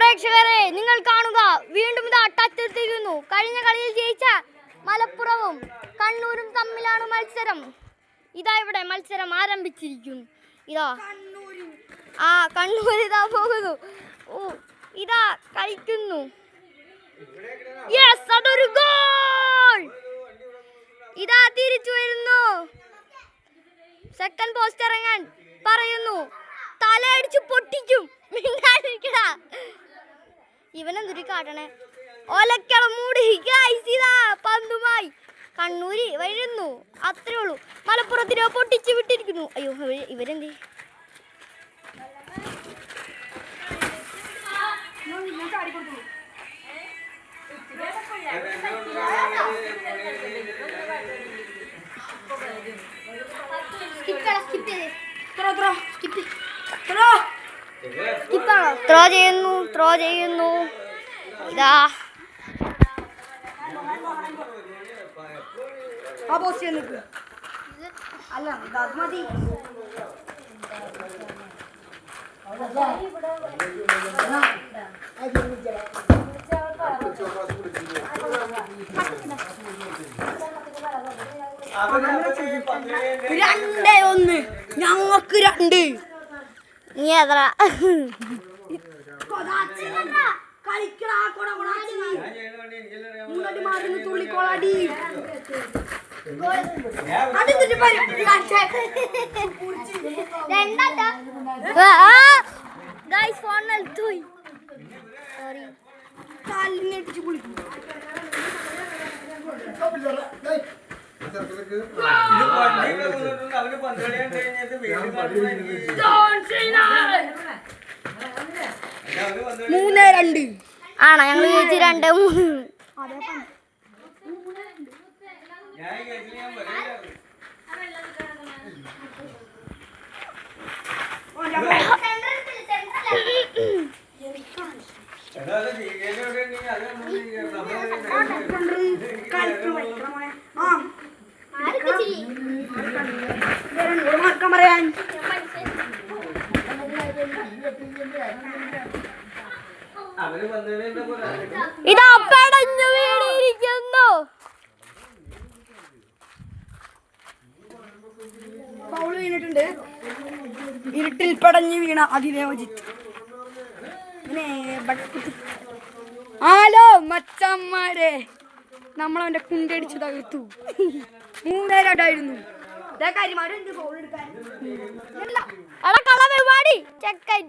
പ്രേക്ഷകരെ നിങ്ങൾ കാണുക, വീണ്ടും ഇതാ ടച്ചെടുത്തിരിക്കുന്നു. കഴിഞ്ഞ കളിയിൽ ജയിച്ച മലപ്പുറവും കണ്ണൂരും തമ്മിലാണ് മത്സരം. ഇതാ ഇവിടെ മത്സരം ആരംഭിച്ചിരിക്കുന്നു. ഇതാ കണ്ണൂർ ഇതാ പോകുന്നു. ഇതാ കളിക്കുന്നു. യെസ്, അതൊരു ഗോൾ. ഇതാ തിരിച്ചു വരുന്നു. സെക്കൻഡ് പോസ്റ്റ് ഇറങ്ങാൻ പറയുന്നു. തലയടിച്ച് പൊട്ടിക്കും. ഇവനെന്തൊരു കാട്ടണേ. ഒലക്കള മൂടി പന്തുമായി കണ്ണൂര് വരുന്നു. അത്രേ ഉള്ളൂ. മലപ്പുറത്തിനെ പൊട്ടിച്ച് വിട്ടിരിക്കുന്നു. അയ്യോ, ഇവരെന്തേ? ത്രോ ചെയ്യുന്നു. ഇതാ രണ്ടേ ഒന്ന്, ഞങ്ങൾക്ക് രണ്ട്. നീ എത്ര മൂന്ന് രണ്ട് ആണോ? ഞങ്ങള് ചോദിച്ചു 2-3. ഇതാ പടഞ്ഞു വീണിരിക്കുന്നു. ഫൗള് വീണിട്ടുണ്ട്. ഇരുട്ടിൽ പടഞ്ഞു വീണ അതിദേവജിത്ത്. ഹലോ മച്ചന്മാരെ, നമ്മളവന്റെ കുണ്ടടിച്ച് തകർത്തു. 3-2 ചെക്കൻ